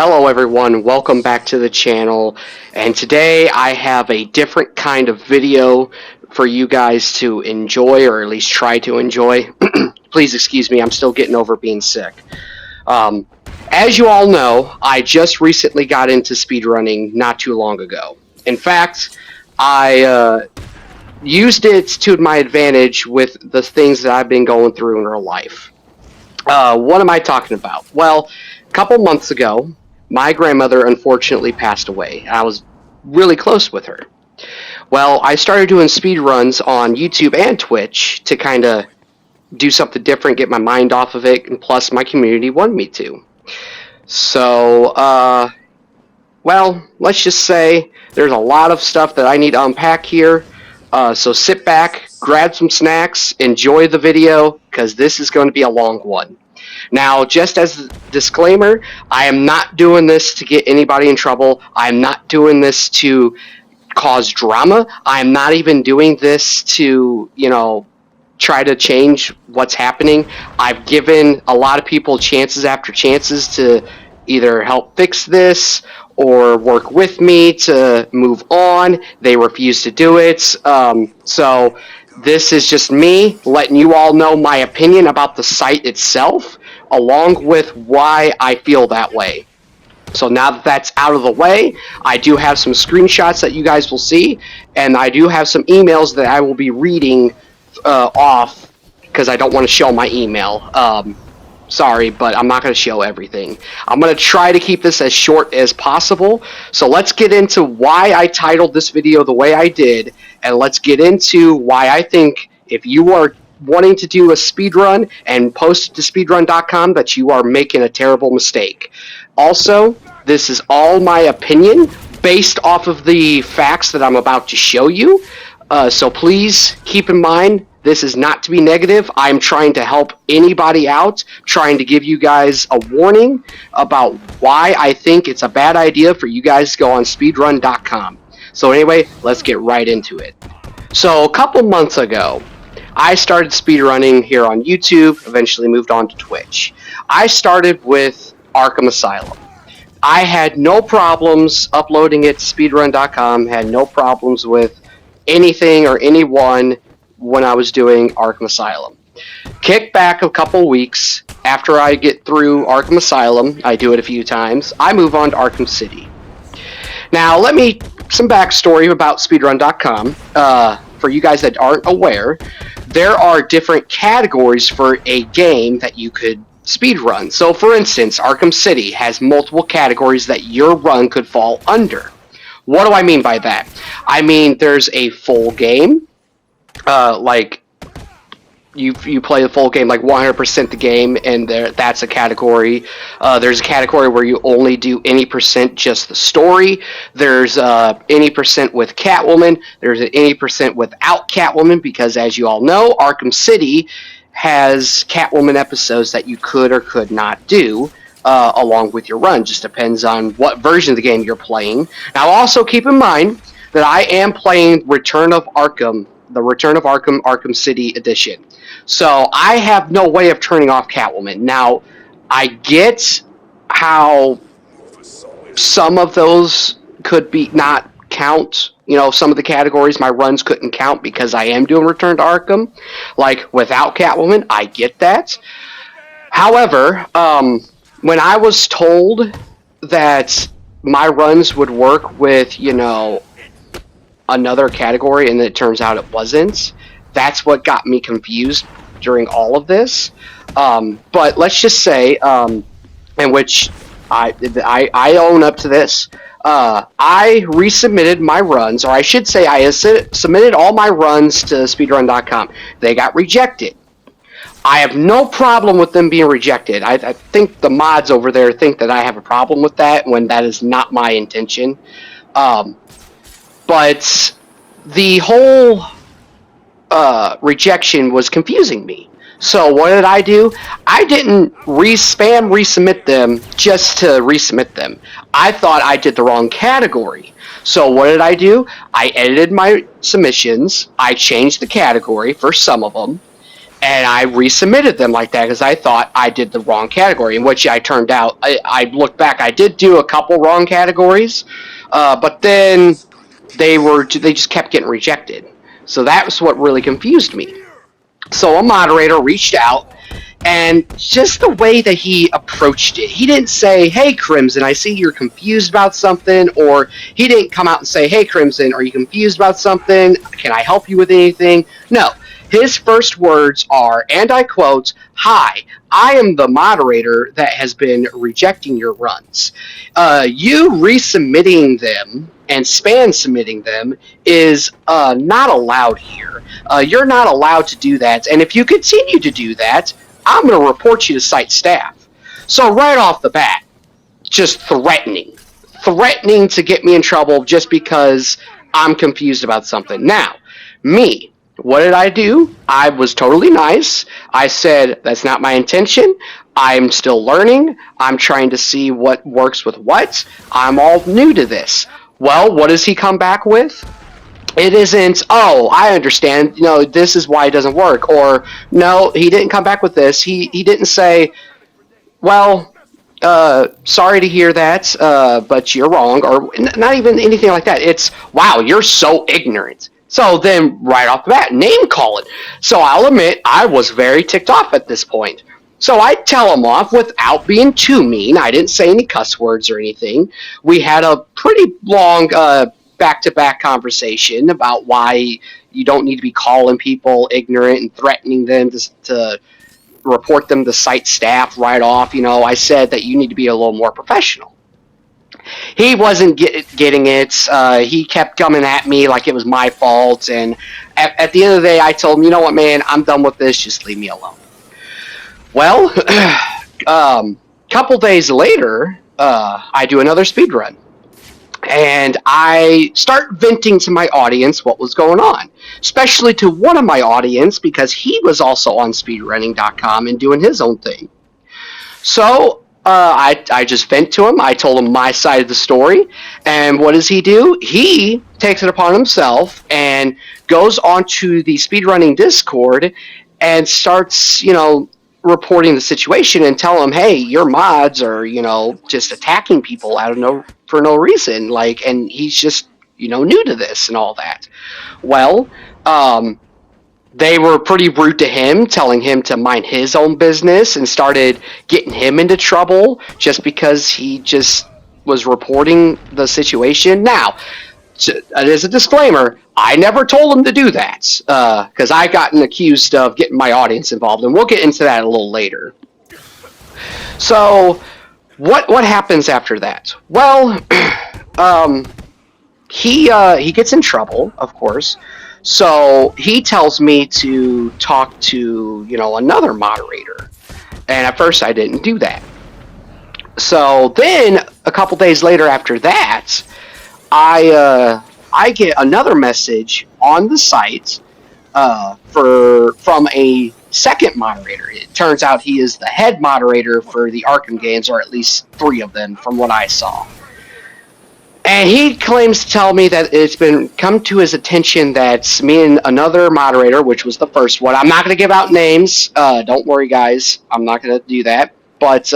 Hello everyone, welcome back to the channel, and today I have a different kind of video for you guys to enjoy, or at least try to enjoy. Please excuse me, I'm still getting over being sick. As you all know, I just recently got into speedrunning not too long ago. In fact, I used it to my advantage with the things that I've been going through in real life. What am I talking about? Well, a couple months ago, my grandmother unfortunately passed away. I was really close with her. Well, I started doing speedruns on YouTube and Twitch to kind of do something different, get my mind off of it, and plus my community wanted me to. So, well, let's just say there's a lot of stuff that I need to unpack here. So sit back, grab some snacks, enjoy the video, because this is going to be a long one. Now, just as a disclaimer, I am not doing this to get anybody in trouble. I'm not doing this to cause drama. I'm not even doing this to, try to change what's happening. I've given a lot of people chances after chances to either help fix this or work with me to move on. They refuse to do it. So this is just me letting you all know my opinion about the site itself, along with why I feel that way. So now that that's out of the way, I do have some screenshots that you guys will see, and I do have some emails that I will be reading off because I don't want to show my email. Sorry, but I'm not going to show everything. I'm going to try to keep this as short as possible. So let's get into why I titled this video the way I did, and let's get into why I think if you are wanting to do a speedrun and post it to speedrun.com that you are making a terrible mistake. Also, this is all my opinion based off of the facts that I'm about to show you. So please keep in mind, this is not to be negative. I'm trying to help anybody out, trying to give you guys a warning about why I think it's a bad idea for you guys to go on speedrun.com. So anyway, let's get right into it. So a couple months ago, I started speedrunning here on YouTube, eventually moved on to Twitch. I started with Arkham Asylum. I had no problems uploading it to speedrun.com, had no problems with anything or anyone when I was doing Arkham Asylum. Kick back a couple weeks after I get through Arkham Asylum, I do it a few times, I move on to Arkham City. Now, some backstory about speedrun.com. For you guys that aren't aware, there are different categories for a game that you could speedrun. So, for instance, Arkham City has multiple categories that your run could fall under. What do I mean by that? I mean, there's a full game, like you play the full game, like 100% the game, and that's a category. There's a category where you only do any percent just the story. There's any percent with Catwoman. There's an any percent without Catwoman, because as you all know, Arkham City has Catwoman episodes that you could or could not do along with your run. Just depends on what version of the game you're playing. Now, also keep in mind that I am playing Return of Arkham, the Return of Arkham Arkham City edition. So I have no way of turning off Catwoman. Now, I get how some of those could be not count. Some of the categories my runs couldn't count because I am doing Return to Arkham. Like, without Catwoman, I get that. However, when I was told that my runs would work with, another category, and it turns out it wasn't, that's what got me confused during all of this. But let's just say, in which I own up to this, I resubmitted my runs, or I should say I submitted all my runs to speedrun.com. They got rejected. I have no problem with them being rejected. I think the mods over there think that I have a problem with that, when that is not my intention. But the whole rejection was confusing me. So what did I do? I didn't spam resubmit them just to resubmit them. I thought I did the wrong category. So what did I do? I edited my submissions. I changed the category for some of them. And I resubmitted them like that because I thought I did the wrong category, in which I turned out, I looked back, I did do a couple wrong categories, but then they just kept getting rejected. So that was what really confused me. So a moderator reached out, and just the way that he approached it, he didn't say, "Hey, Crimson, I see you're confused about something," or he didn't come out and say, "Hey, Crimson, are you confused about something? Can I help you with anything?" No. His first words are, and I quote, "Hi, I am the moderator that has been rejecting your runs. You resubmitting them and spam submitting them is not allowed here. You're not allowed to do that, and if you continue to do that, I'm going to report you to site staff." So right off the bat, just threatening to get me in trouble just because I'm confused about something. Now, me, what did I do? I was totally nice. I said, that's not my intention. I'm still learning. I'm trying to see what works with what. I'm all new to this. Well, what does he come back with? It isn't, "Oh, I understand, this is why it doesn't work," or, no, he didn't come back with this. He didn't say, "Well, sorry to hear that, but you're wrong," or not even anything like that. It's, "Wow, you're so ignorant." So then, right off the bat, name calling. So I'll admit, I was very ticked off at this point. So I tell him off without being too mean. I didn't say any cuss words or anything. We had a pretty long back-to-back conversation about why you don't need to be calling people ignorant and threatening them to report them to site staff right off. I said that you need to be a little more professional. He wasn't getting it. He kept coming at me like it was my fault. And at the end of the day, I told him, "You know what, man, I'm done with this. Just leave me alone." Well, couple days later, I do another speed run. And I start venting to my audience what was going on, especially to one of my audience because he was also on speedrunning.com and doing his own thing. So I just vent to him. I told him my side of the story. And what does he do? He takes it upon himself and goes onto the speedrunning Discord and starts, reporting the situation and tell them, "Hey, your mods are, just attacking people for no reason." And he's just, new to this and all that. Well, they were pretty rude to him, telling him to mind his own business, and started getting him into trouble just because he just was reporting the situation. Now, as a disclaimer, I never told him to do that because I gotten accused of getting my audience involved, and we'll get into that a little later. So, what happens after that? Well, he gets in trouble, of course. So he tells me to talk to another moderator, and at first I didn't do that. So then a couple days later after that, I get another message on the site from a second moderator. It turns out he is the head moderator for the Arkham games, or at least 3 of them from what I saw. And he claims to tell me that it's been come to his attention that me and another moderator, which was the first one, I'm not going to give out names. Don't worry, guys. I'm not going to do that. But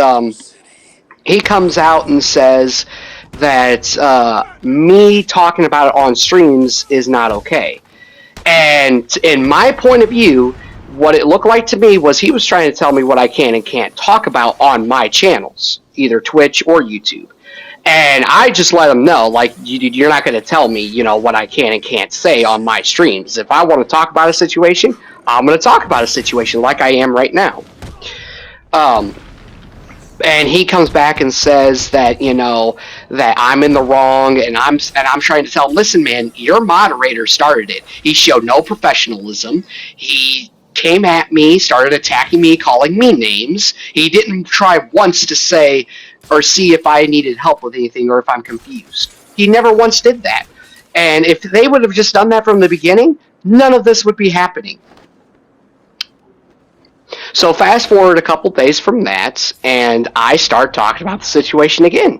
he comes out and says that me talking about it on streams is not okay. And in my point of view, what it looked like to me was he was trying to tell me what I can and can't talk about on my channels, either Twitch or YouTube. And I just let him know, you're not going to tell me, what I can and can't say on my streams. If I want to talk about a situation, I'm going to talk about a situation like I am right now. And he comes back and says that, that I'm in the wrong, and I'm trying to tell him, "Listen, man, your moderator started it. He showed no professionalism. He came at me, started attacking me, calling me names. He didn't try once to say or see if I needed help with anything or if I'm confused. He never once did that. And if they would have just done that from the beginning, none of this would be happening." So fast forward a couple days from that, and I start talking about the situation again.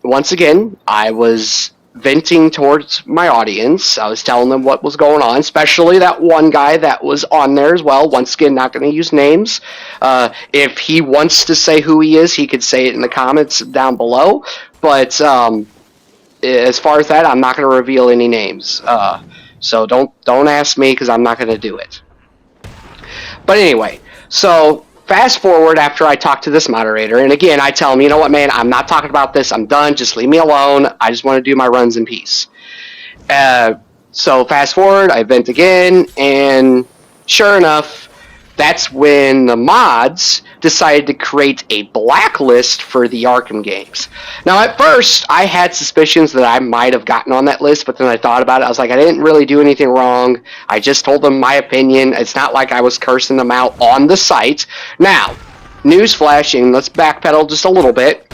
Once again, I was venting towards my audience. I was telling them what was going on, especially that one guy that was on there as well. Once again, not going to use names. If he wants to say who he is, he could say it in the comments down below. But as far as that, I'm not going to reveal any names. So don't ask me because I'm not going to do it. But anyway, so fast forward after I talk to this moderator, and again, I tell him, you know what, man, I'm not talking about this. I'm done. Just leave me alone. I just want to do my runs in peace. So fast forward, I vent again, and sure enough, that's when the mods decided to create a blacklist for the Arkham games. Now, at first, I had suspicions that I might have gotten on that list, but then I thought about it. I was like, I didn't really do anything wrong. I just told them my opinion. It's not like I was cursing them out on the site. Now, newsflash, and let's backpedal just a little bit.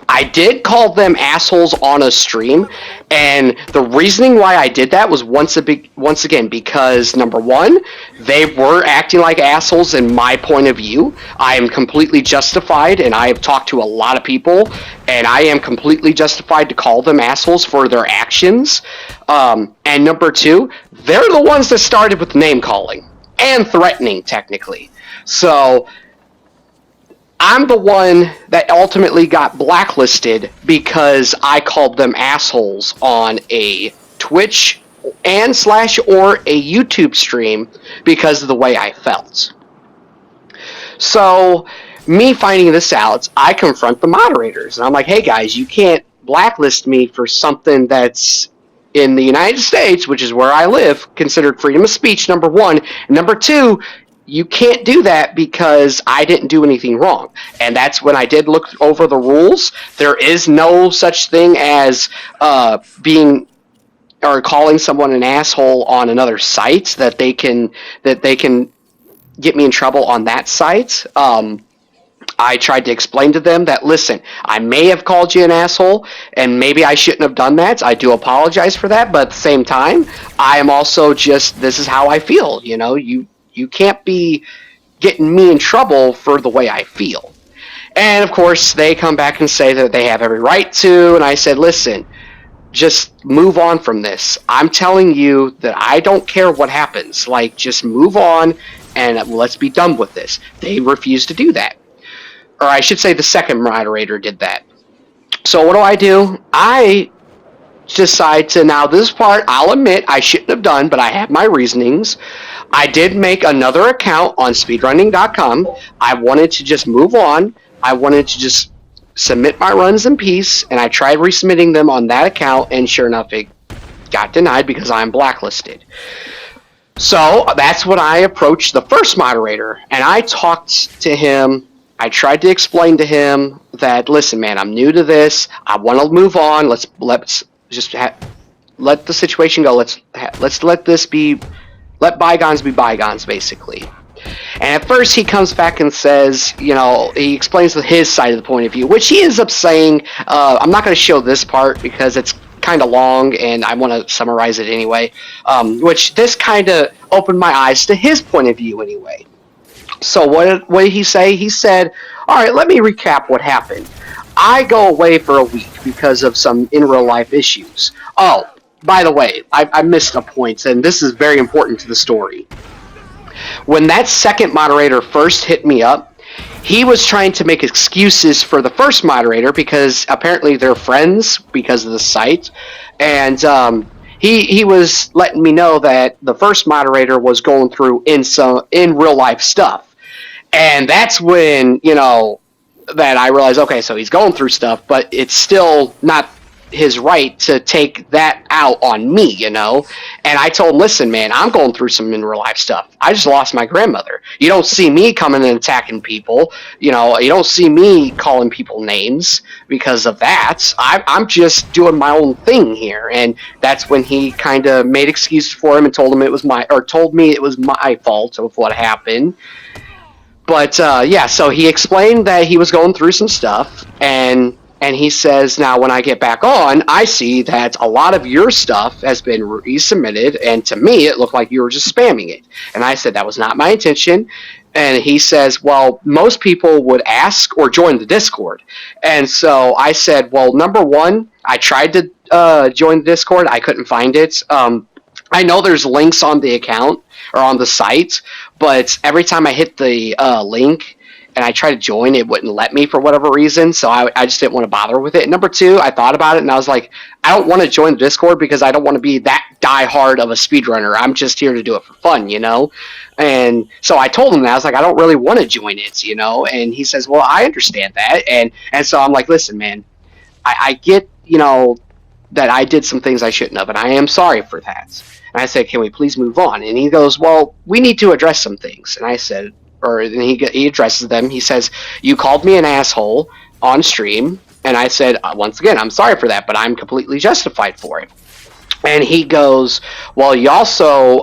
I did call them assholes on a stream, and the reasoning why I did that was once again because, number one, they were acting like assholes in my point of view. I am completely justified, and I have talked to a lot of people, and I am completely justified to call them assholes for their actions. And number two, they're the ones that started with name calling and threatening, technically. So I'm the one that ultimately got blacklisted because I called them assholes on a Twitch and / or a YouTube stream because of the way I felt. So, me finding this out, I confront the moderators. And I'm like, hey guys, you can't blacklist me for something that's in the United States, which is where I live, considered freedom of speech, number one. And number two, you can't do that because I didn't do anything wrong. And that's when I did look over the rules. There is no such thing as being or calling someone an asshole on another site that they can get me in trouble on that site. I tried to explain to them that, listen, I may have called you an asshole, and maybe I shouldn't have done that. I do apologize for that, but at the same time, I am also just, this is how I feel. You know, you can't be getting me in trouble for the way I feel. And, of course, they come back and say that they have every right to, and I said, listen, just move on from this. I'm telling you that I don't care what happens. Like, just move on, and let's be done with this. They refused to do that. Or I should say the second moderator did that. So what do? I decide to, now this part, I'll admit I shouldn't have done, but I have my reasonings. I did make another account on speedrunning.com. I wanted to just move on. I wanted to just submit my runs in peace, and I tried resubmitting them on that account, and sure enough, it got denied because I'm blacklisted. So that's when I approached the first moderator, and I talked to him. I tried to explain to him that, listen, man, I'm new to this. I want to move on. Let's just let the situation go. Let's let bygones be bygones, basically. And at first he comes back and says, you know, he explains his side of the point of view, which he ends up saying, I'm not going to show this part because it's kind of long and I want to summarize it anyway, which this kind of opened my eyes to his point of view anyway. So what did he say? He said, all right, let me recap what happened. I go away for a week because of some in real life issues. Oh, by the way, I missed a point, and this is very important to the story. When that second moderator first hit me up, he was trying to make excuses for the first moderator because apparently they're friends because of the site. And he was letting me know that the first moderator was going through in real life stuff. And that's when, you know, that I realized, okay, so he's going through stuff, but it's still not his right to take that out on me, you know? And I told him, listen, man, I'm going through some in real life stuff. I just lost my grandmother. You don't see me coming and attacking people. You know, you don't see me calling people names because of that. I'm just doing my own thing here. And that's when he kind of made excuses for him and told me it was my fault of what happened. But, yeah, so he explained that he was going through some stuff, and he says, now when I get back on, I see that a lot of your stuff has been resubmitted, and to me, it looked like you were just spamming it. And I said, that was not my intention. And he says, well, most people would ask or join the Discord. And so I said, well, number one, I tried to join the Discord. I couldn't find it. I know there's links on the account or on the site, but every time I hit the link and I try to join, it wouldn't let me for whatever reason. So I just didn't want to bother with it. And number two, I thought about it and I was like, I don't want to join the Discord because I don't want to be that diehard of a speedrunner. I'm just here to do it for fun, you know? And so I told him that. I was like, I don't really want to join it, you know? And he says, well, I understand that. And so I'm like, listen, man, I get, you know, that I did some things I shouldn't have, and I am sorry for that. And I said, can we please move on? And he goes, well, we need to address some things. And I said, and he addresses them. He says, you called me an asshole on stream. And I said, once again, I'm sorry for that, but I'm completely justified for it. And he goes, well, you also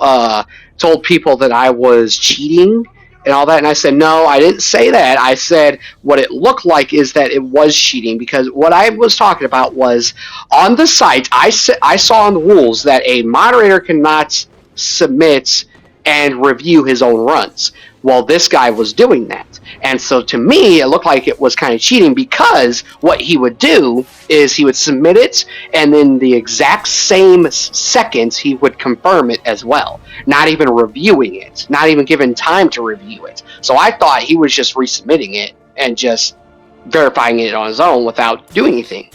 told people that I was cheating and all that. And I said, no, I didn't say that. I said what it looked like is that it was cheating, because what I was talking about was on the site, I saw in the rules that a moderator cannot submit and review his own runs. Well, this guy was doing that. And so to me, it looked like it was kind of cheating, because what he would do is he would submit it, and then the exact same seconds he would confirm it as well, not even reviewing it, not even given time to review it. So I thought he was just resubmitting it and just verifying it on his own without doing anything.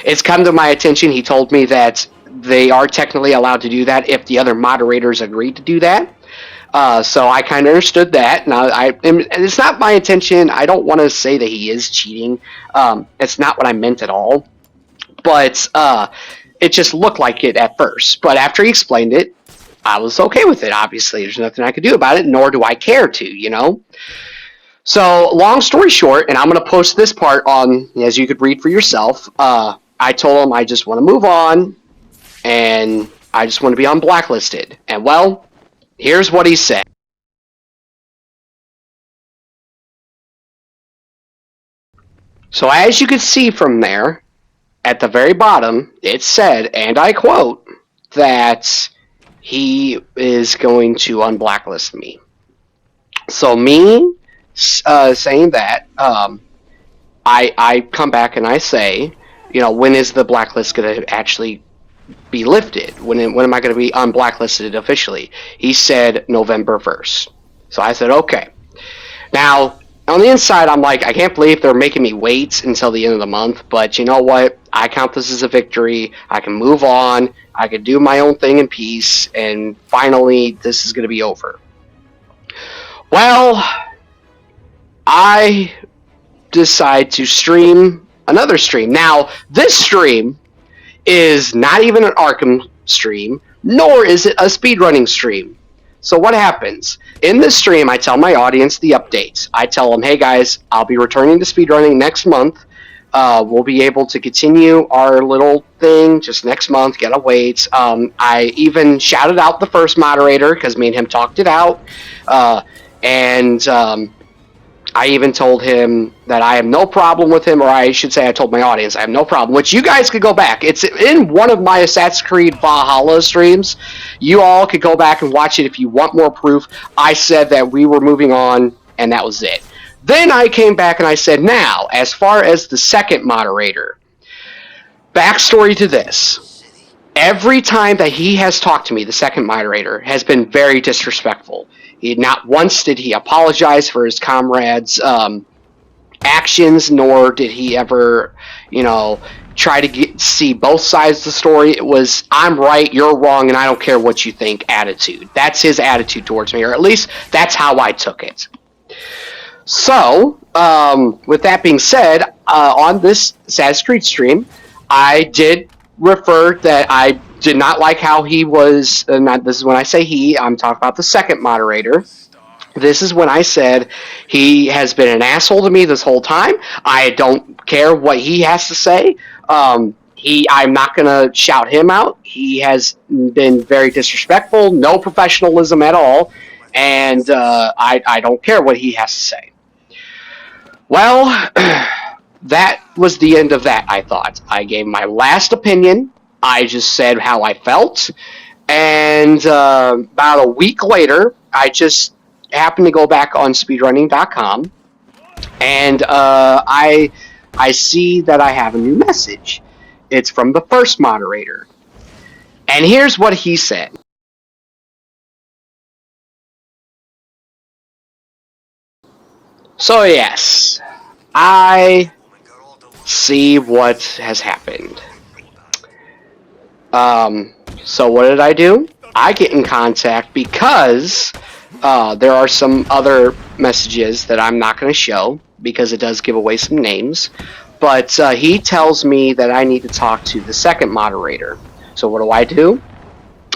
It's come to my attention, he told me that they are technically allowed to do that if the other moderators agree to do that. So I kind of understood that. Now, and it's not my intention. I don't want to say that he is cheating. It's not what I meant at all. But it just looked like it at first. But after he explained it, I was okay with it. Obviously, there's nothing I could do about it, nor do I care to, you know? So, long story short, and I'm going to post this part on, as you could read for yourself, I told him I just want to move on, and I just want to be unblacklisted. And, well, here's what he said. So as you can see from there, at the very bottom, it said, and I quote, that he is going to unblacklist me. So me saying that, I come back and I say, you know, when is the blacklist going to actually be lifted? When am I going to be unblacklisted officially? He said November 1st. So I said, okay. Now, on the inside, I'm like, I can't believe they're making me wait until the end of the month, but you know what? I count this as a victory. I can move on. I can do my own thing in peace, and finally, this is going to be over. Well, I decide to stream another stream. Now, this stream is not even an Arkham stream, nor is it a speedrunning stream. So what happens? In this stream, I tell my audience the updates. I tell them, hey guys, I'll be returning to speedrunning next month. We'll be able to continue our little thing just next month, gotta wait. I even shouted out the first moderator, because me and him talked it out. I even told him that I have no problem with him, or I should say I told my audience I have no problem, which you guys could go back. It's in one of my Assassin's Creed Valhalla streams. You all could go back and watch it if you want more proof. I said that we were moving on, and that was it. Then I came back and I said, now, as far as the second moderator, backstory to this. Every time that he has talked to me, the second moderator has been very disrespectful. Not once did he apologize for his comrades' actions, nor did he ever, you know, try to see both sides of the story. It was, I'm right, you're wrong, and I don't care what you think attitude. That's his attitude towards me, or at least that's how I took it. So, with that being said, on this Assassin's Creed stream, I did refer that I did not like how he was, this is when I say he, I'm talking about the second moderator. This is when I said he has been an asshole to me this whole time. I don't care what he has to say. I'm not going to shout him out. He has been very disrespectful, no professionalism at all, and I don't care what he has to say. Well, that was the end of that, I thought. I gave my last opinion. I just said how I felt. And about a week later, I just happened to go back on speedrunning.com. And I see that I have a new message. It's from the first moderator. And here's what he said. So yes, I see what has happened. So what did I do? I get in contact because there are some other messages that I'm not going to show because it does give away some names. But he tells me that I need to talk to the second moderator. So what do?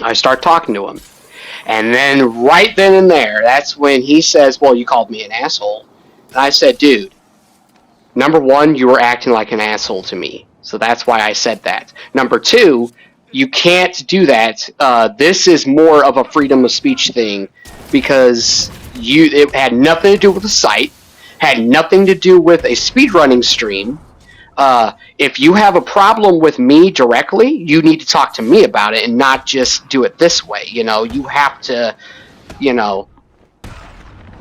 I start talking to him. And then right then and there, that's when he says, well, you called me an asshole. And I said, dude, number one, you were acting like an asshole to me. So that's why I said that. Number two, you can't do that. This is more of a freedom of speech thing because it had nothing to do with the site, had nothing to do with a speedrunning stream. If you have a problem with me directly, you need to talk to me about it and not just do it this way. You have to,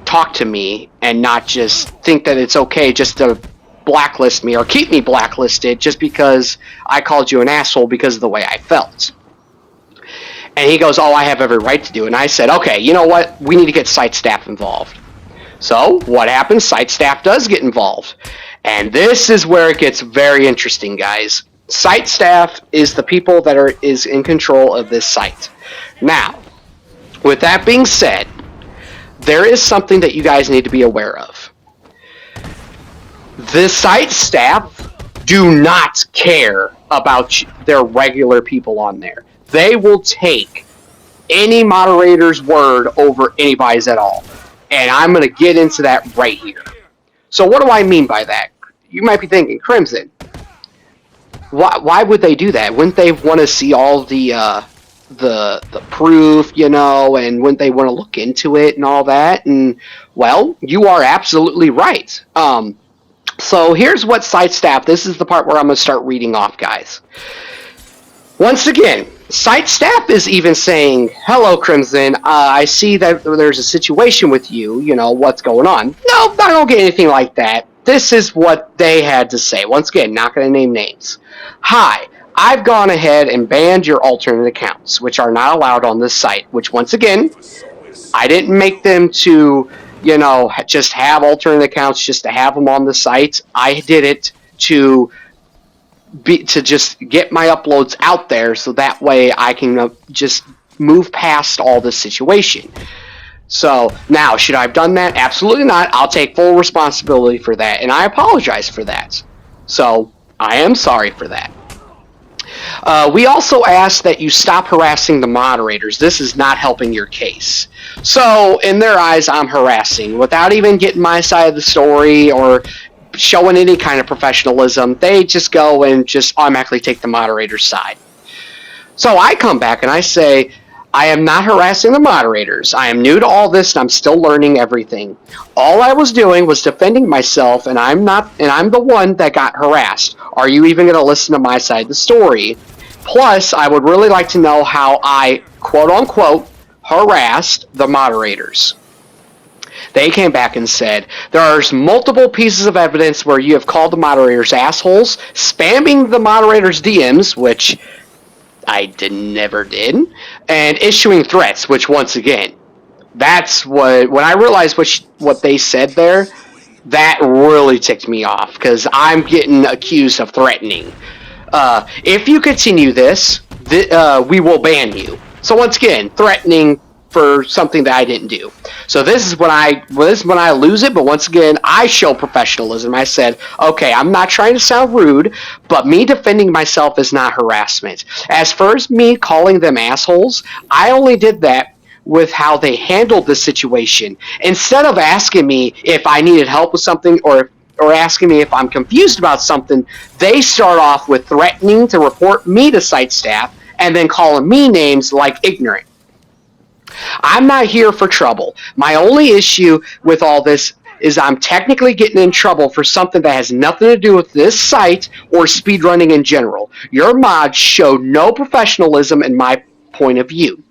talk to me and not just think that it's okay just to blacklist me or keep me blacklisted just because I called you an asshole because of the way I felt. And he goes, oh, I have every right to do it. And I said, okay, you know what? We need to get site staff involved. So what happens? Site staff does get involved. And this is where it gets very interesting, guys. Site staff is the people that is in control of this site. Now, with that being said, there is something that you guys need to be aware of. The site staff do not care about their regular people on there. They will take any moderator's word over anybody's at all. And I'm going to get into that right here. So what do I mean by that? You might be thinking, Crimson, why would they do that? Wouldn't they want to see all the proof, and wouldn't they want to look into it and all that? And, well, you are absolutely right. So here's what site staff, this is the part where I'm going to start reading off, guys. Once again, site staff is even saying, hello, Crimson, I see that there's a situation with you, what's going on? No, I don't get anything like that. This is what they had to say. Once again, not going to name names. Hi, I've gone ahead and banned your alternate accounts, which are not allowed on this site, which, once again, I didn't make them to, just have alternate accounts just to have them on the site. I did it to just get my uploads out there so that way I can just move past all this situation. So, now, should I have done that? Absolutely not. I'll take full responsibility for that, and I apologize for that. So, I am sorry for that. We also ask that you stop harassing the moderators. This is not helping your case. So, in their eyes, I'm harassing. Without even getting my side of the story or showing any kind of professionalism, they just go and just automatically take the moderator's side. So I come back and I say, I am not harassing the moderators. I am new to all this and I'm still learning everything. All I was doing was defending myself, and I'm the one that got harassed. Are you even going to listen to my side of the story? Plus, I would really like to know how I, quote unquote, harassed the moderators. They came back and said, there are multiple pieces of evidence where you have called the moderators assholes, spamming the moderators' DMs, which I never did, and issuing threats, which, once again, that's when I realized what they said there, that really ticked me off, because I'm getting accused of threatening. If you continue this, we will ban you. So once again, threatening for something that I didn't do. So this is when I lose it, but once again, I show professionalism. I said, okay, I'm not trying to sound rude, but me defending myself is not harassment. As far as me calling them assholes, I only did that with how they handled the situation. Instead of asking me if I needed help with something or asking me if I'm confused about something, they start off with threatening to report me to site staff and then calling me names like ignorant. I'm not here for trouble. My only issue with all this is I'm technically getting in trouble for something that has nothing to do with this site or speedrunning in general. Your mods showed no professionalism in my point of view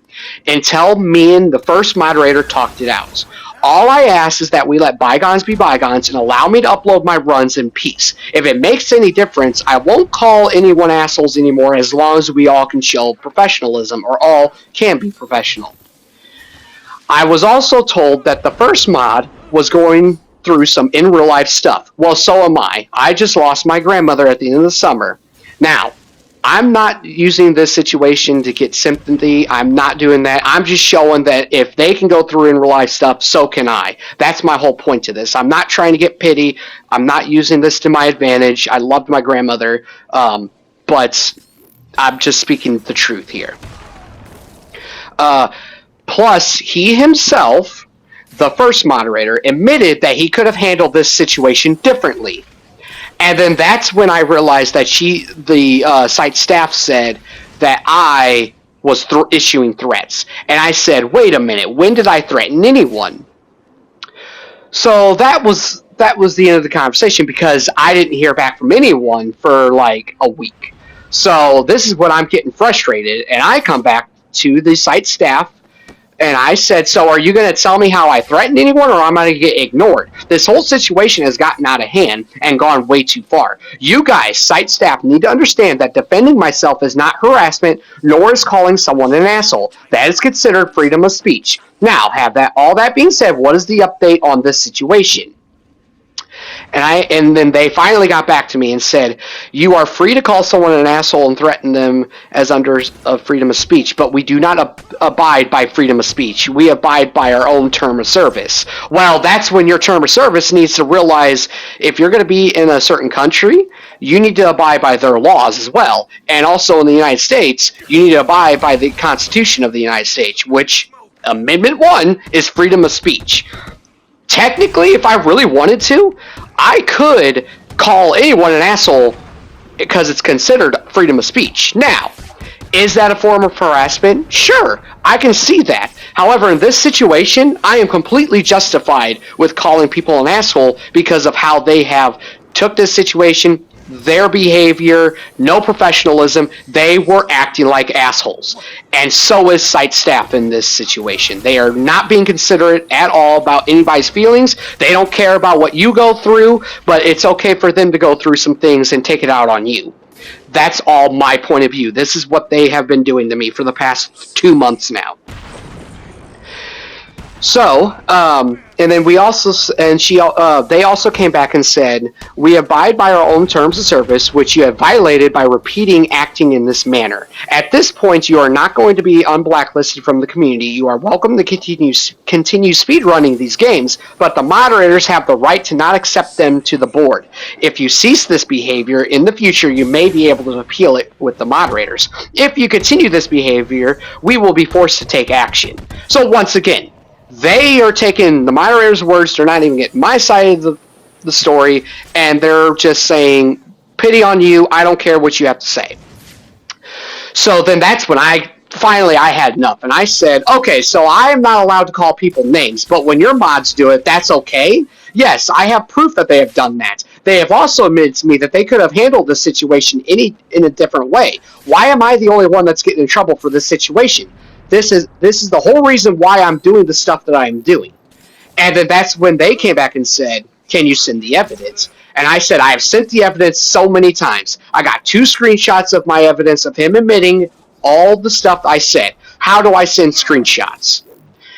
until me and the first moderator talked it out. all I ask is that we let bygones be bygones and allow me to upload my runs in peace. If it makes any difference, I won't call anyone assholes anymore as long as we all can show professionalism, or all can be professional. I was also told that the first mod was going through some in real life stuff. Well, so am I. I just lost my grandmother at the end of the summer. Now, I'm not using this situation to get sympathy. I'm not doing that. I'm just showing that if they can go through in real life stuff, so can I. That's my whole point to this. I'm not trying to get pity. I'm not using this to my advantage. I loved my grandmother, but I'm just speaking the truth here. Plus, he himself, the first moderator, admitted that he could have handled this situation differently. And then that's when I realized that the site staff said that I was issuing threats. And I said, wait a minute, when did I threaten anyone? So that was the end of the conversation, because I didn't hear back from anyone for like a week. So this is when I'm getting frustrated, and I come back to the site staff and I said, so are you going to tell me how I threatened anyone, or am I going to get ignored? This whole situation has gotten out of hand and gone way too far. You guys, site staff, need to understand that defending myself is not harassment, nor is calling someone an asshole. That is considered freedom of speech. Now, all that being said, what is the update on this situation? And then they finally got back to me and said, you are free to call someone an asshole and threaten them as under freedom of speech, but we do not abide by freedom of speech. We abide by our own term of service. Well, that's when your term of service needs to realize if you're going to be in a certain country, you need to abide by their laws as well. And also in the United States, you need to abide by the Constitution of the United States, which Amendment 1 is freedom of speech. Technically, if I really wanted to, I could call anyone an asshole because it's considered freedom of speech. Now, is that a form of harassment? Sure, I can see that. However, in this situation, I am completely justified with calling people an asshole because of how they have took this situation, their behavior, no professionalism. They were acting like assholes. And so is site staff in this situation. They are not being considerate at all about anybody's feelings. They don't care about what you go through, but it's okay for them to go through some things and take it out on you. That's all my point of view. This is what they have been doing to me for the past 2 months now. So, and then they also came back and said, we abide by our own terms of service, which you have violated by acting in this manner. At this point, you are not going to be unblacklisted from the community. You are welcome to continue speedrunning these games, but the moderators have the right to not accept them to the board. If you cease this behavior in the future, you may be able to appeal it with the moderators. If you continue this behavior, we will be forced to take action. So once again, they are taking the moderator's words. They're not even getting my side of the story, and they're just saying, pity on you, I don't care what you have to say. So then that's when I had enough, and I said, okay, so I am not allowed to call people names, but when your mods do it, that's okay? Yes, I have proof that they have done that. They have also admitted to me that they could have handled this situation in a different way. Why am I the only one that's getting in trouble for this situation? This is the whole reason why I'm doing the stuff that I'm doing. And then that's when they came back and said, can you send the evidence? And I said, I have sent the evidence so many times. I got 2 screenshots of my evidence of him admitting all the stuff I said. How do I send screenshots?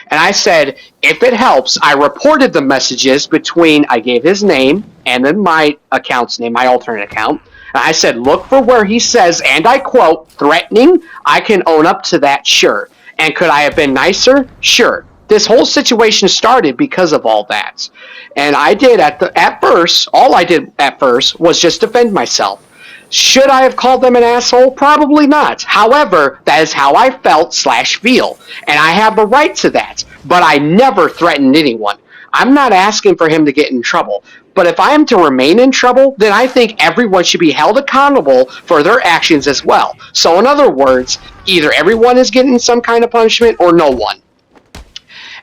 And I said, if it helps, I reported the messages between, I gave his name and then my account's name, my alternate account. And I said, look for where he says, and I quote, threatening. I can own up to that, sure. And could I have been nicer? Sure. This whole situation started because of all that. And I did all I did at first was just defend myself. Should I have called them an asshole? Probably not. However, that is how I felt/feel. And I have the right to that. But I never threatened anyone. I'm not asking for him to get in trouble. But if I am to remain in trouble, then I think everyone should be held accountable for their actions as well. So in other words, either everyone is getting some kind of punishment or no one.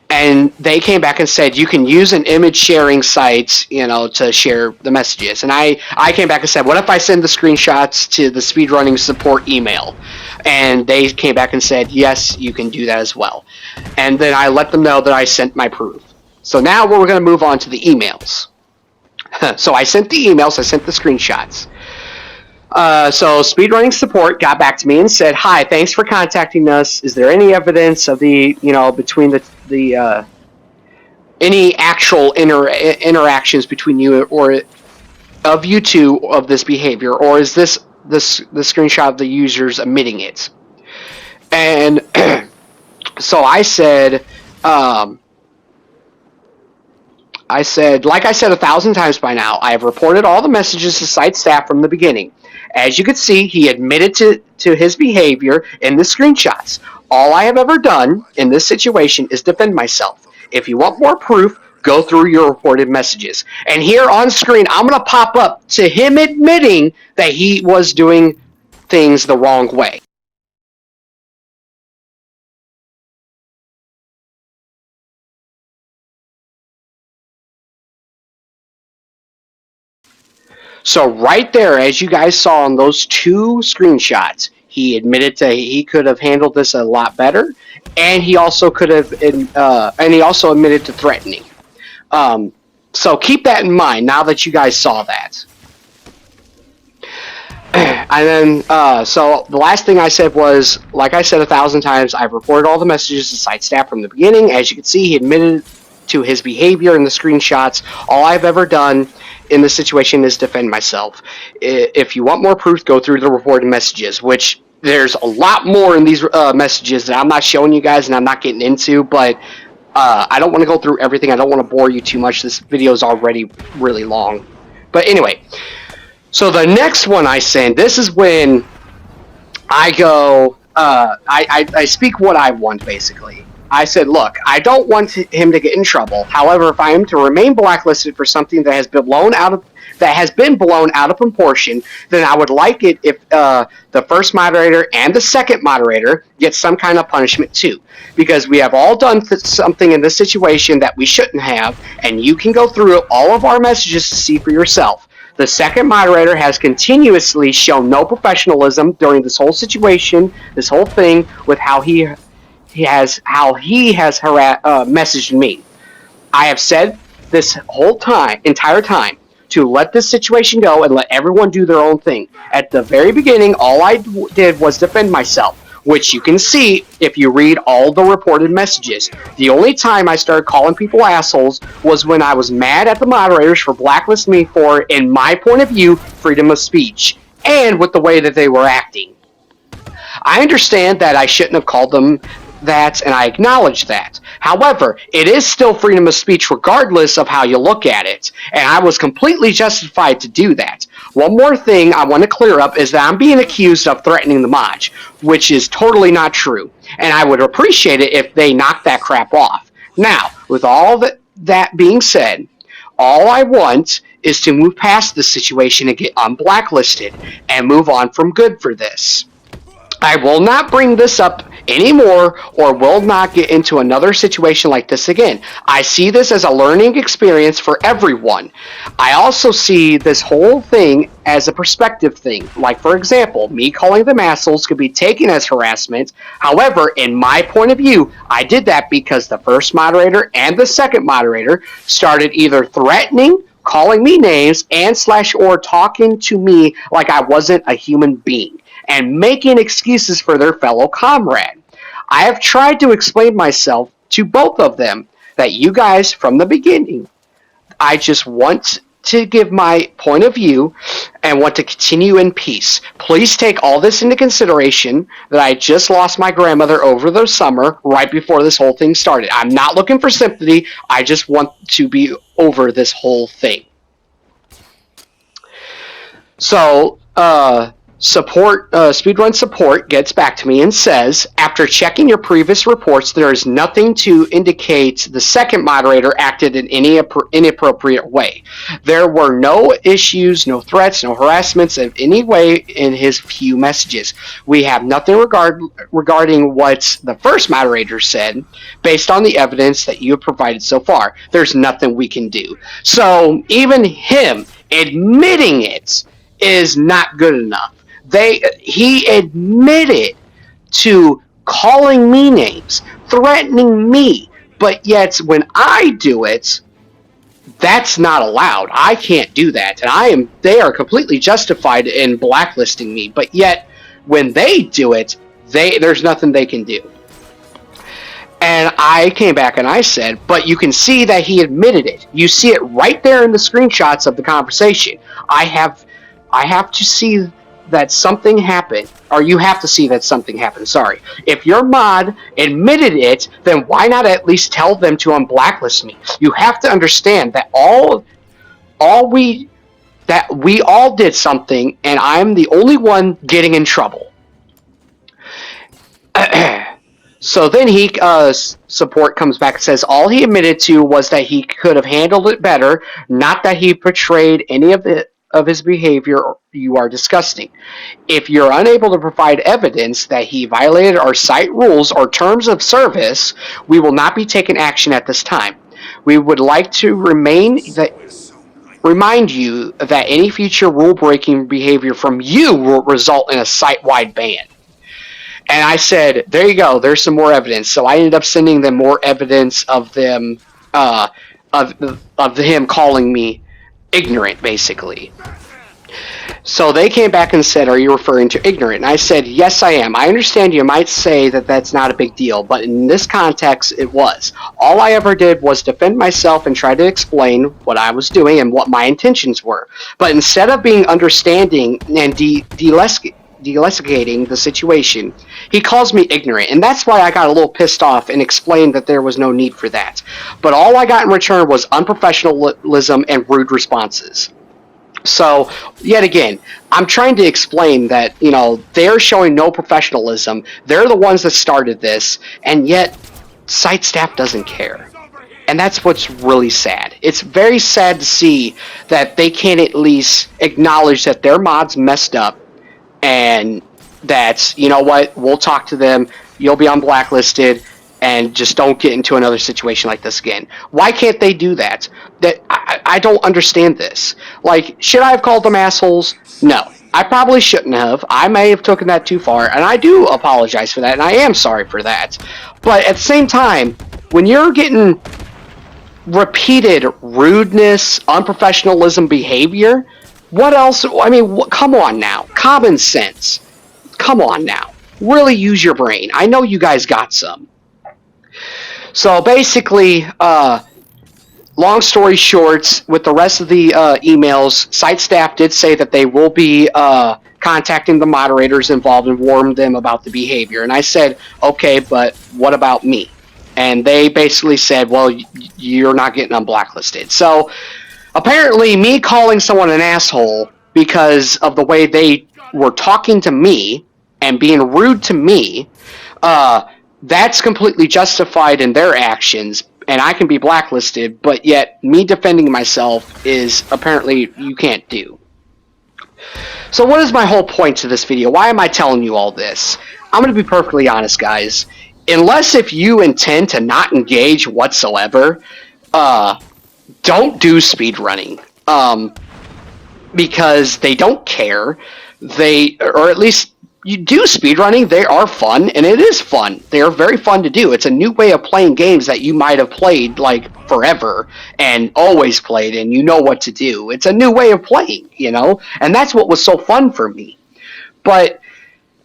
And they came back and said, you can use an image sharing site, to share the messages. And I came back and said, what if I send the screenshots to the speedrunning support email? And they came back and said, yes, you can do that as well. And then I let them know that I sent my proof. So now we're going to move on to the emails. So I sent the emails, I sent the screenshots. So speedrunning support got back to me and said, "Hi, thanks for contacting us. Is there any evidence of the, between the any actual interactions between you or of you two of this behavior, or is this the screenshot of the users admitting it?" And so I said, like I said 1,000 times by now, I have reported all the messages to site staff from the beginning. As you can see, he admitted to his behavior in the screenshots. All I have ever done in this situation is defend myself. If you want more proof, go through your reported messages. And here on screen, I'm going to pop up to him admitting that he was doing things the wrong way. So right there, as you guys saw on those two screenshots, he admitted he could have handled this a lot better, and he also could have, and he also admitted to threatening. So keep that in mind now that you guys saw that. And then, so the last thing I said was, like I said 1,000 times, I've reported all the messages to site staff from the beginning. As you can see, he admitted to his behavior in the screenshots. All I've ever done in this situation is defend myself. If you want more proof, go through the reported messages, which there's a lot more in these messages that I'm not showing you guys and I'm not getting into, but I don't want to go through everything. I don't want to bore you too much. This video is already really long. But anyway, so the next one I send, this is when I go, I speak what I want, basically. I said, look, I don't want him to get in trouble. However, if I am to remain blacklisted for something that has been blown out of proportion, then I would like it if the first moderator and the second moderator get some kind of punishment too, because we have all done something in this situation that we shouldn't have, and you can go through all of our messages to see for yourself. The second moderator has continuously shown no professionalism during this whole situation, this whole thing, with how he has messaged me. I have said this entire time, to let this situation go and let everyone do their own thing. At the very beginning, all I did was defend myself, which you can see if you read all the reported messages. The only time I started calling people assholes was when I was mad at the moderators for blacklisting me for, in my point of view, freedom of speech, and with the way that they were acting. I understand that I shouldn't have called them that, and I acknowledge that. However, it is still freedom of speech regardless of how you look at it, and I was completely justified to do that. One more thing I want to clear up is that I'm being accused of threatening the mod, which is totally not true, and I would appreciate it if they knocked that crap off. Now, with all that being said, all I want is to move past this situation and get unblacklisted and move on from good for this. I will not bring this up anymore, or will not get into another situation like this again. I see this as a learning experience for everyone. I also see this whole thing as a perspective thing. Like, for example, me calling them assholes could be taken as harassment. However, in my point of view, I did that because the first moderator and the second moderator started either threatening, calling me names, and or talking to me like I wasn't a human being, and making excuses for their fellow comrade. I have tried to explain myself to both of them that you guys, from the beginning, I just want to give my point of view and want to continue in peace. Please take all this into consideration, that I just lost my grandmother over the summer right before this whole thing started. I'm not looking for sympathy. I just want to be over this whole thing. So, Speedrun Support gets back to me and says, after checking your previous reports, there is nothing to indicate the second moderator acted in any inappropriate way. There were no issues, no threats, no harassments of any way in his few messages. We have nothing regarding what the first moderator said. Based on the evidence that you have provided so far, there's nothing we can do. So even him admitting it is not good enough. He admitted to calling me names, threatening me, But yet, when I do it, that's not allowed. I can't do that, and they are completely justified in blacklisting me. But yet, when they do it, there's nothing they can do. And I came back and I said, but you can see that he admitted it. You see it right there in the screenshots of the conversation. I have to see that something happened, or you have to see that something happened. Sorry. If your mod admitted it, then why not at least tell them to unblacklist me? You have to understand that we all did something, and I'm the only one getting in trouble. So then support comes back and says all he admitted to was that he could have handled it better, not that he portrayed any of his behavior you are discussing. If you're unable to provide evidence that he violated our site rules or terms of service, we will not be taking action at this time. We would like to remind you that any future rule-breaking behavior from you will result in a site-wide ban. And I said, there you go, there's some more evidence. So I ended up sending them more evidence of them, of him calling me ignorant, basically. So they came back and said, are you referring to ignorant? And I said, yes, I am. I understand you might say that that's not a big deal, but in this context, it was. All I ever did was defend myself and try to explain what I was doing and what my intentions were. But instead of being understanding and de-escalating the situation, he calls me ignorant, and that's why I got a little pissed off and explained that there was no need for that. But all I got in return was unprofessionalism and rude responses. So, yet again, I'm trying to explain that, they're showing no professionalism. They're the ones that started this, and yet site staff doesn't care. And that's what's really sad. It's very sad to see that they can't at least acknowledge that their mods messed up, and that's, you know what, we'll talk to them, you'll be unblacklisted, and just don't get into another situation like this again. Why can't they do that? I don't understand this. Like, should I have called them assholes? No. I probably shouldn't have. I may have taken that too far, and I do apologize for that, and I am sorry for that. But at the same time, when you're getting repeated rudeness, unprofessionalism behavior, what else? I mean, come on now. Common sense. Come on now. Really use your brain. I know you guys got some. So basically, long story short, with the rest of the emails, site staff did say that they will be contacting the moderators involved and warn them about the behavior. And I said, okay, but what about me? And they basically said, well, you're not getting unblacklisted. So apparently me calling someone an asshole because of the way they were talking to me and being rude to me, that's completely justified in their actions, and I can be blacklisted, but yet me defending myself is apparently you can't do. So what is my whole point to this video? Why am I telling you all this? I'm going to be perfectly honest, guys. Unless if you intend to not engage whatsoever, don't do speedrunning. Because they don't care. Or at least you do speedrunning, they are fun, and it is fun. They are very fun to do. It's a new way of playing games that you might have played, like, forever, and always played, and you know what to do. It's a new way of playing, and that's what was so fun for me. But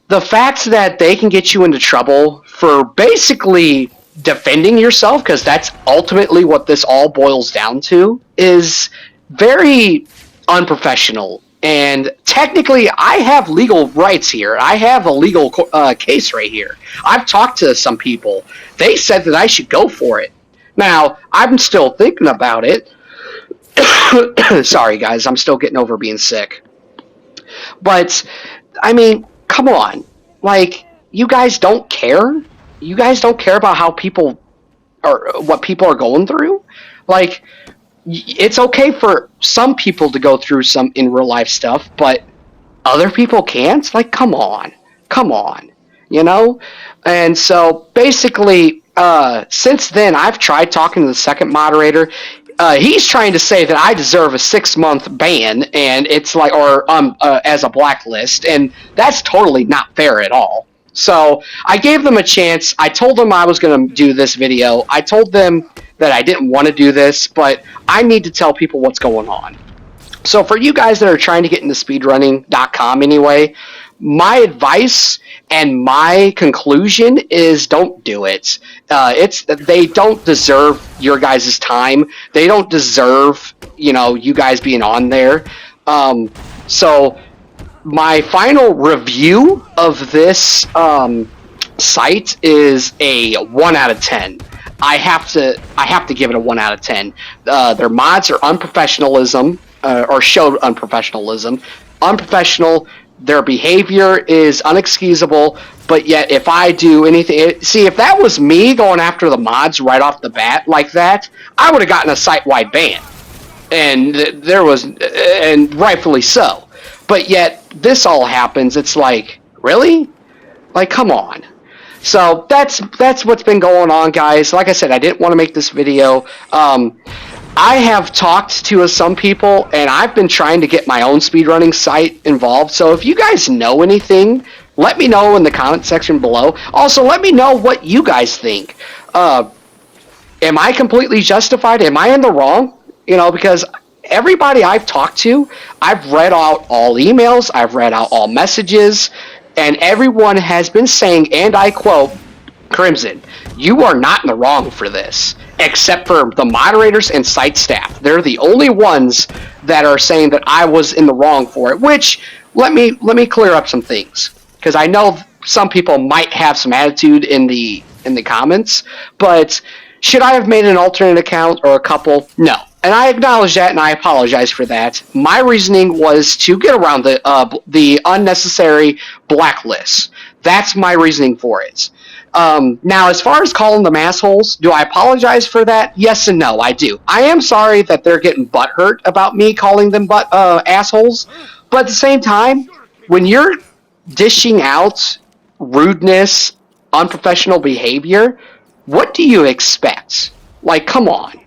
the fact that they can get you into trouble for basically defending yourself, because that's ultimately what this all boils down to, is very unprofessional. And technically, I have legal rights here. I have a legal case right here. I've talked to some people. They said that I should go for it. Now, I'm still thinking about it. Sorry, guys. I'm still getting over being sick. But, I mean, come on. Like, you guys don't care? You guys don't care about how people or what people are going through? Like, it's okay for some people to go through some in real life stuff, but other people can't? Like, come on. And so basically, since then, I've tried talking to the second moderator. He's trying to say that I deserve a 6-month ban, and it's like, or as a blacklist, and that's totally not fair at all. So I gave them a chance. I told them I was going to do this video. I told them that I didn't want to do this, but I need to tell people what's going on. So for you guys that are trying to get into speedrunning.com anyway, my advice and my conclusion is don't do it. They don't deserve your guys' time. They don't deserve, you guys being on there. So my final review of this site is a 1 out of 10. I have to give it a 1 out of 10. Their mods are unprofessionalism, or showed unprofessionalism. Unprofessional. Their behavior is unexcusable. But yet, if I do anything, see, if that was me going after the mods right off the bat like that, I would have gotten a site-wide ban, and and rightfully so. But yet, this all happens. It's like, really? Like, come on. So that's what's been going on, guys. Like I said, I didn't want to make this video. I have talked to some people, and I've been trying to get my own speedrunning site involved. So if you guys know anything, let me know in the comment section below. Also, let me know what you guys think. Am I completely justified? Am I in the wrong? Because everybody I've talked to, I've read out all emails, I've read out all messages, and everyone has been saying, and I quote, Crimson, you are not in the wrong for this, except for the moderators and site staff. They're the only ones that are saying that I was in the wrong for it, which, let me clear up some things, because I know some people might have some attitude in the comments, but should I have made an alternate account or a couple? No. And I acknowledge that, and I apologize for that. My reasoning was to get around the unnecessary blacklists. That's my reasoning for it. Now, as far as calling them assholes, do I apologize for that? Yes and no, I do. I am sorry that they're getting butthurt about me calling them assholes, but at the same time, when you're dishing out rudeness, unprofessional behavior, what do you expect? Like, come on.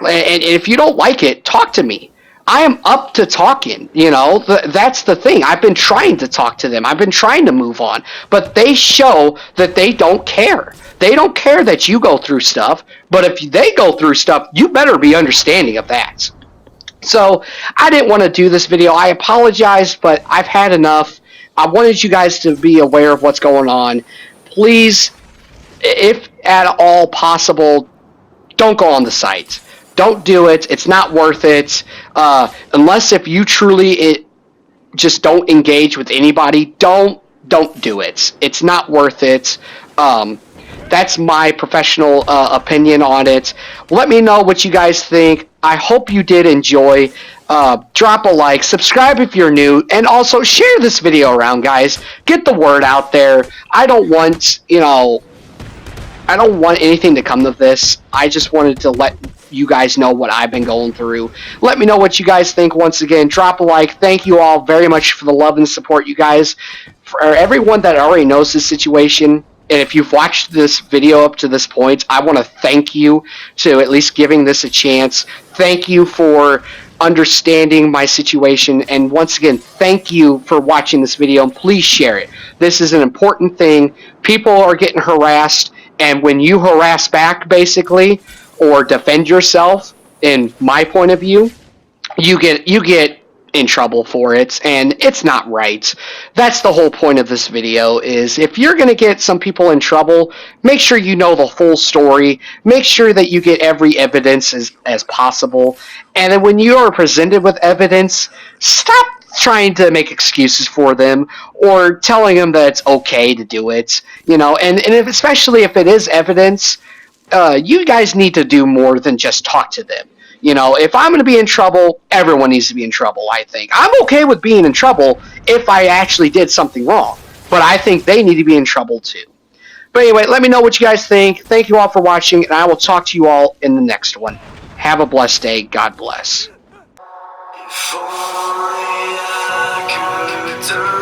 And if you don't like it, talk to me. I am up to talking, that's the thing. I've been trying to talk to them. I've been trying to move on, but they show that they don't care. They don't care that you go through stuff, but if they go through stuff, you better be understanding of that. So I didn't want to do this video. I apologize, but I've had enough. I wanted you guys to be aware of what's going on. Please, if at all possible, don't go on the site. Don't do it. It's not worth it. Unless if you truly just don't engage with anybody, don't do it. It's not worth it. That's my professional opinion on it. Let me know what you guys think. I hope you did enjoy. Drop a like, subscribe if you're new, and also share this video around, guys. Get the word out there. I don't want anything to come of this. I just wanted to let you guys know what I've been going through. Let me know what you guys think. Once again, drop a like. Thank you all very much for the love and support, you guys. For everyone that already knows this situation, and if you've watched this video up to this point, I want to thank you to at least giving this a chance. Thank you for understanding my situation, and once again, thank you for watching this video, and please share it. This is an important thing. People are getting harassed, and when you harass back, basically, or defend yourself, in my point of view, you get in trouble for it, and it's not right. That's the whole point of this video, is if you're going to get some people in trouble, make sure you know the full story. Make sure that you get every evidence as possible, and then when you are presented with evidence, stop trying to make excuses for them or telling them that it's okay to do it, and especially if it is evidence, you guys need to do more than just talk to them. If I'm going to be in trouble, everyone needs to be in trouble, I think. I'm okay with being in trouble if I actually did something wrong, but I think they need to be in trouble too. But anyway, let me know what you guys think. Thank you all for watching, and I will talk to you all in the next one. Have a blessed day. God bless. If only I could